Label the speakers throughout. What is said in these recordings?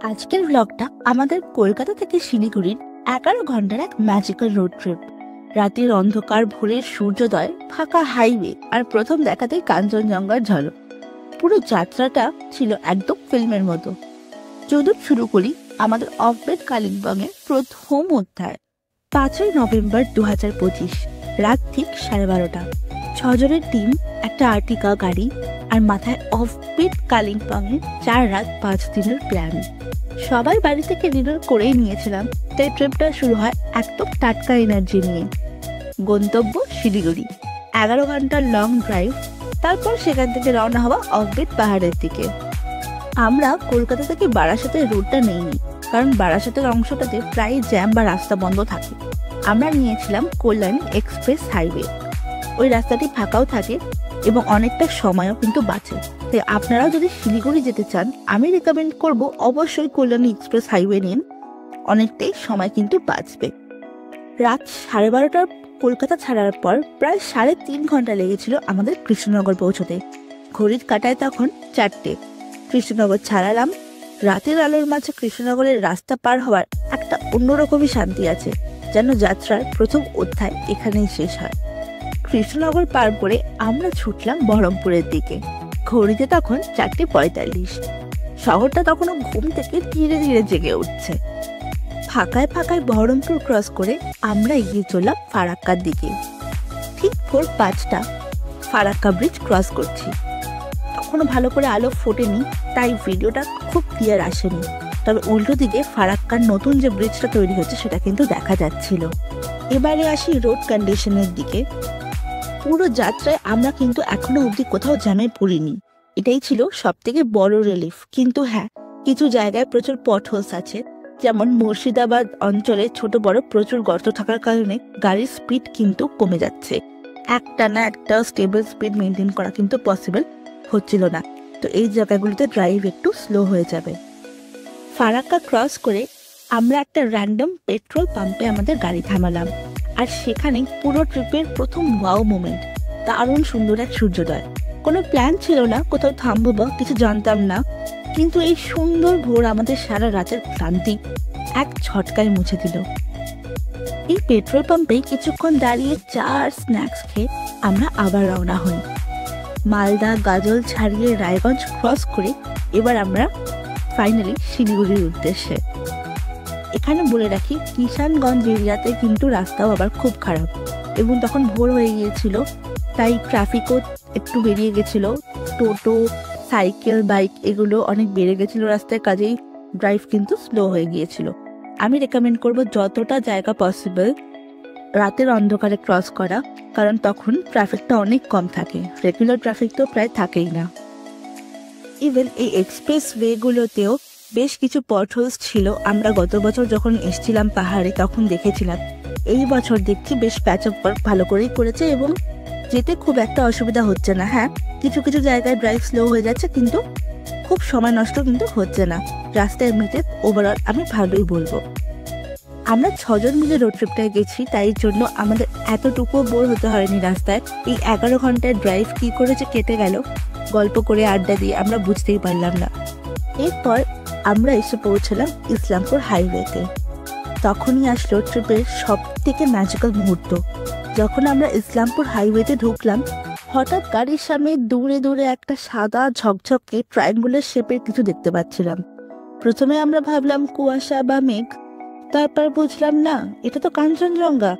Speaker 1: আজকের ব্লগটা আমাদের কলকাতা থেকে শিলিগুড়ির 11 ঘন্টার এক ম্যাজিক্যাল রোড ট্রিপ। রাতের অন্ধকার, ভোরের সূর্যোদয়, ফাঁকা হাইওয়ে আর প্রথম দেখাতেই কাঞ্চনজঙ্ঘার ঝলক। পুরো যাত্রাটা ছিল একদম ফিল্মের মতো। চলুন শুরু করি আমাদের অফবেট কালিম্পংয়ের প্রথম অধ্যায়। 5ই নভেম্বর 2025, রাত ঠিক 12:30। 6 জনের টিম, একটা আর্টিকা গাড়ি আর মাথায় অফবিট কালিম্পংয়ে 4 রাত 5 দিনের প্ল্যান। সবাই বাড়ি থেকে ডিনার করেই নিয়েছিলাম, তাই ট্রিপটা শুরু হয় একদম টাটকা এনার্জি নিয়ে। গন্তব্য শিলিগুড়ি, 11 ঘন্টার লং ড্রাইভ, তারপর সেখান থেকে রওনা হওয়া অফবিট পাহাড়ের দিকে। আমরা কলকাতা থেকে বারাসাতের রুটটা নেইনি, কারণ বারাসাতের অংশটাতে প্রায় জ্যাম বা রাস্তা বন্ধ থাকে। আমরা নিয়েছিলাম কল্যাণী এক্সপ্রেস হাইওয়ে। ওই রাস্তাটি ফাঁকাও থাকে এবং অনেকটা সময়ও কিন্তু বাঁচে। তাই আপনারাও যদি শিলিগুড়ি যেতে চান, আমি রেকমেন্ড করব অবশ্যই কল্যাণী এক্সপ্রেস হাইওয়ে নিন, অনেকটাই সময় কিন্তু বাঁচবে। রাত 12:30টার কলকাতা ছাড়ার পর প্রায় 3.5 ঘন্টা লেগেছিল আমাদের কৃষ্ণনগর পৌঁছতে। ঘড়ির কাঁটায় তখন 4টে। কৃষ্ণনগর ছাড়ালাম। রাতের আলোর মাঝে কৃষ্ণনগরের রাস্তা পার হওয়ার একটা অন্যরকমই শান্তি আছে, যেন যাত্রার প্রথম অধ্যায় এখানেই শেষ হয়। কৃষ্ণনগর পার করে আমরা ছুটলাম বহরমপুরের দিকে। ঘড়িতে তখন 4:45। শহরটা তখনও ঘুম থেকে ধীরে ধীরে জেগে উঠছে। ফাঁকায় ফাঁকায় বহরমপুর ক্রস করে আমরা এগিয়ে চললাম ফারাক্কার দিকে। ঠিক ভোর 5টা ফারাক্কা ব্রিজ ক্রস করছি। তখনও ভালো করে আলো ফোটেনি, তাই ভিডিওটা খুব ক্লিয়ার আসেনি। তবে উল্টো দিকে ফারাক্কার নতুন যে ব্রিজটা তৈরি হচ্ছে সেটা কিন্তু দেখা যাচ্ছিল। এবারে আসি রোড কন্ডিশনের দিকে। পুরো যাত্রায় আমরা কিন্তু এখনো অবধি কোথাও জ্যামে পড়িনি, এটাই ছিল সব থেকে বড় রিলিফ। কিন্তু হ্যাঁ, কিছু জায়গায় প্রচুর পথহোলস আছে, যেমন মুর্শিদাবাদ অঞ্চলে ছোট বড় প্রচুর গর্ত থাকার কারণে গাড়ির স্পিড কিন্তু কমে যাচ্ছে। একটা স্টেবল স্পিড মেনটেন করা কিন্তু পসিবল হচ্ছিল না। তো এই জায়গাগুলোতে ড্রাইভ একটু স্লো হয়ে যাবে। ফারাক্কা ক্রস করে আমরা একটা র্যান্ডম পেট্রোল পাম্পে আমাদের গাড়ি থামালাম। আর সেখানে পুরো ট্রিপের প্রথম ওয়াও মোমেন্ট, দারুণ সুন্দর এক সূর্যোদয়। কোনো প্ল্যান ছিল না কোথাও থামবো বা কিছু জানতাম না, কিন্তু এই সুন্দর ভোর আমাদের সারা রাতের ক্লান্তি এক ঝটকায় মুছে দিল। এই পেট্রোল পাম্পে কিছুক্ষণ দাঁড়িয়ে চা আর স্ন্যাক্স খেয়ে আমরা আবার রওনা হই। মালদা গাজল ছাড়িয়ে রায়গঞ্জ ক্রস করে এবার আমরা ফাইনালি শিলিগুড়ির উদ্দেশ্যে। এখানে বলে রাখি, কিষানগঞ্জ এরিয়াতে কিন্তু রাস্তাও আবার খুব খারাপ এবং তখন ভোর হয়ে গিয়েছিল, তাই ট্রাফিকও একটু বেরিয়ে গেছিল। টোটো, সাইকেল, বাইক এগুলো অনেক বেড়ে গেছিল রাস্তায়, কাজেই ড্রাইভ কিন্তু স্লো হয়ে গিয়েছিল। আমি রেকমেন্ড করব যতটা জায়গা পসিবল রাতের অন্ধকারে ক্রস করা, কারণ তখন ট্রাফিকটা অনেক কম থাকে। রেগুলার ট্রাফিক তো প্রায় থাকেই না। ইভেন এই এক্সপ্রেস ওয়েগুলোতেও বেশ কিছু পথহোলস ছিল। আমরা গত বছর যখন এসেছিলাম পাহাড়ে তখন দেখেছিলাম। এই বছর দেখছি বেশ প্যাচ আপ ওয়ার্ক ভালো করেই করেছে এবং যেতে খুব একটা অসুবিধা হচ্ছে না। হ্যাঁ, কিছু কিছু জায়গায় ড্রাইভ স্লো হয়ে যাচ্ছে, কিন্তু খুব সময় নষ্ট কিন্তু হচ্ছে না। রাস্তা এমনিতে ওভারঅল আমি ভালোই বলবো। আমরা 6 জন মিলে রোড ট্রিপটায় গেছি, তাই জন্য আমাদের এতটুকুও বোর হতে হয়নি রাস্তায়। এই 11 ঘন্টার ড্রাইভ কি করে যে কেটে গেল, গল্প করে আড্ডা দিয়ে আমরা বুঝতেই পারলাম না। এরপর আমরা এসে পৌঁছলাম ইসলামপুর হাইওয়েতে। তখনই আসলো ট্রিপের সব থেকে ম্যাজিক্যাল মুহূর্ত। যখন আমরা ইসলামপুর হাইওয়েতে ঢুকলাম, হঠাৎ গাড়ির সামনে দূরে দূরে একটা সাদা ঝকঝকে ট্রায়াঙ্গুলার শেপের কিছু দেখতে পাচ্ছিলাম। প্রথমে আমরা ভাবলাম কুয়াশা বা মেঘ, তারপর বুঝলাম না, এটা তো কাঞ্চনজঙ্ঘা।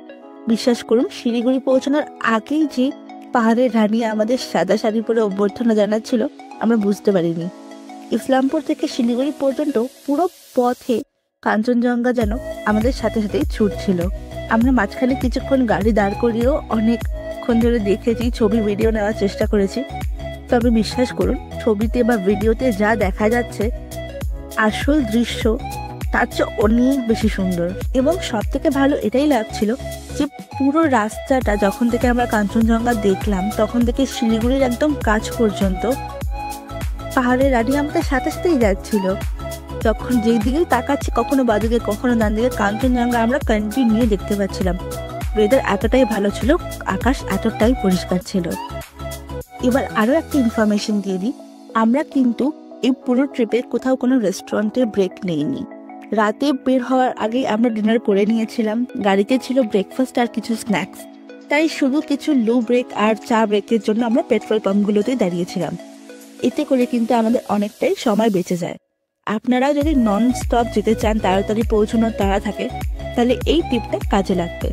Speaker 1: বিশ্বাস করুন, শিলিগুড়ি পৌঁছানোর আগেই যে পাহাড়ের রানী আমাদের সাদা শাড়ি পরে অভ্যর্থনা জানাচ্ছিল, আমরা বুঝতে পারিনি। ইসলামপুর থেকে শিলিগুড়ি পর্যন্ত পুরো পথে কাঞ্চনজঙ্ঘা যেন আমাদের সাথে সাথেই ছুটছিল। আমরা মাঝখানে কিছুক্ষণ গাড়ি দাঁড় করিয়েও অনেকক্ষণ ধরে দেখেছি, ছবি ভিডিও নেওয়ার চেষ্টা করেছি। তবে বিশ্বাস করুন, ছবিতে বা ভিডিওতে যা দেখা যাচ্ছে আসল দৃশ্য তার চেয়ে অনেক বেশি সুন্দর। এবং সব থেকে ভালো এটাই লাগছিল যে পুরো রাস্তাটা যখন থেকে আমরা কাঞ্চনজঙ্ঘা দেখলাম তখন থেকে শিলিগুড়ির একদম কাছ পর্যন্ত পাহাড়ের রানী আমাদের সাথে সাথেই যাচ্ছিল। যখন যেই দিকেই তাকাচ্ছি, কখনো বাদিকে কখনো ডান দিকে, কাঞ্চনজঙ্ঘা আমরা কন্টিনিউ দেখতে পাচ্ছিলাম। ওয়েদার এতটাই ভালো ছিল, আকাশ এতটাই পরিষ্কার ছিল। এবার আরো একটা ইনফরমেশন দিয়ে দিই, আমরা কিন্তু এই পুরো ট্রিপে কোথাও কোনো রেস্টুরেন্টে ব্রেক নেইনি। রাতে বের হওয়ার আগে আমরা ডিনার করে নিয়েছিলাম। গাড়িতে ছিল ব্রেকফাস্ট আর কিছু স্ন্যাক্স। তাই শুধু কিছু লো ব্রেক আর চা ব্রেকের জন্য আমরা পেট্রোল পাম্পগুলোতে দাঁড়িয়েছিলাম। এতে করে কিন্তু আমাদের অনেকটাই সময় বেঁচে যায়। আপনারা যদি নন স্টপ যেতে চান, তাড়াতাড়ি পৌঁছানোর তাড়া থাকে, তাহলে এই টিপটা কাজে লাগবে।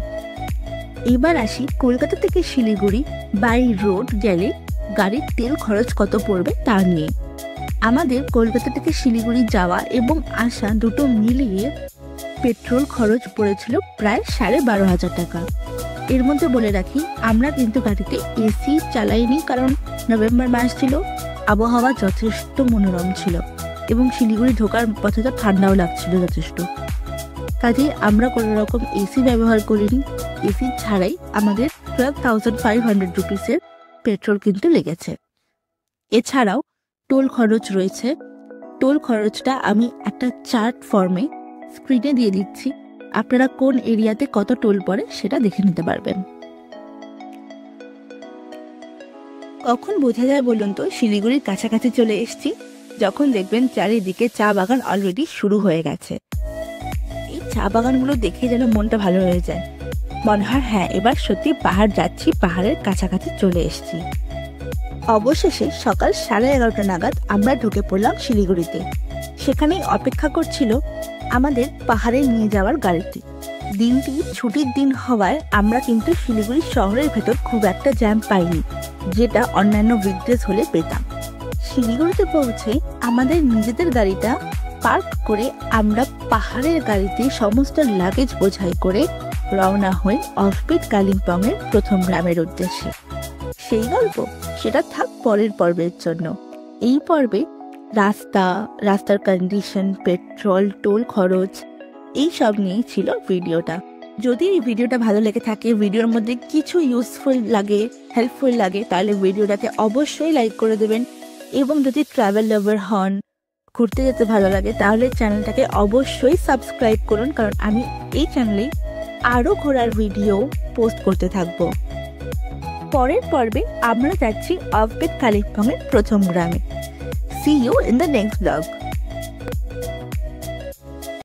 Speaker 1: এবার আসি কলকাতা থেকে শিলিগুড়ি বাই রোড গেলে গাড়ির তেল খরচ কত পড়বে তা নিয়ে। আমাদের কলকাতা থেকে শিলিগুড়ি যাওয়া এবং আসা দুটো মিলিয়ে পেট্রোল খরচ পড়েছিল প্রায় 12,500 টাকা। এর মধ্যে বলে রাখি, আমরা কিন্তু গাড়িতে এসি চালাইনি, কারণ নভেম্বর মাস ছিল, আবহাওয়া যথেষ্ট মনোরম ছিল এবং শিলিগুড়ি ঢোকার পথে তো ঠান্ডাও লাগছিল যথেষ্ট। কাজে আমরা কোনো রকম এসি ব্যবহার করিনি। এসি ছাড়াই আমাদের 12,500 রুপিসের পেট্রোল কিন্তু লেগেছে। এছাড়াও টোল খরচ রয়েছে। টোল খরচটা আমি একটা চার্ট ফর্মে স্ক্রিনে দিয়ে দিচ্ছি, আপনারা কোন এরিয়াতে কত টোল পড়ে সেটা দেখে নিতে পারবেন। কখন বোঝা যায় বলুন তো শিলিগুড়ির কাছাকাছি চলে এসেছি? যখন দেখবেন চারিদিকে চা বাগান অলরেডি শুরু হয়ে গেছে। এই চা বাগানগুলো দেখে যেন মনটা ভালো হয়ে যায়, মনে হয় হ্যাঁ এবার সত্যি পাহাড় যাচ্ছি, পাহাড়ের কাছাকাছি চলে এসেছি। অবশেষে সকাল 11:30 নাগাদ আমরা ঢুকে পড়লাম শিলিগুড়িতে। সেখানেই অপেক্ষা করছিল আমাদের পাহাড়ে নিয়ে যাওয়ার গাড়িটি। দিনটি ছুটির দিন হওয়ায় আমরা কিন্তু শিলিগুড়ি শহরের ভেতর খুব একটা জ্যাম পাইনি, যেটা অন্যান্য উইকডেজ হলে পেতাম। শিলিগুড়িতে পৌঁছে আমাদের নিজেদের গাড়িটা পার্ক করে আমরা পাহাড়ের গাড়িতে সমস্ত লাগেজ বোঝাই করে রওনা হই অফবিট কালিম্পংয়ের প্রথম গ্রামের উদ্দেশ্যে। সেই গল্প সেটা থাক পরের পর্বের জন্য। এই পর্বে রাস্তার কন্ডিশন, পেট্রোল, টোল খরচ এই সব নিয়েই ছিল ভিডিওটা। যদি এই ভিডিওটা ভালো লেগে থাকে, ভিডিওর মধ্যে কিছু ইউজফুল লাগে, হেল্পফুল লাগে, তাহলে ভিডিওটাকে অবশ্যই লাইক করে দেবেন। এবং যদি ট্রাভেল লাভার হন, ঘুরতে যেতে ভালো লাগে, তাহলে চ্যানেলটাকে অবশ্যই সাবস্ক্রাইব করুন, কারণ আমি এই চ্যানেলে আরও ঘোরার ভিডিও পোস্ট করতে থাকবো। পরের পর্বে আমরা যাচ্ছি অফবিট কালিম্পংয়ের প্রথম গ্রামে। See you in the next vlog.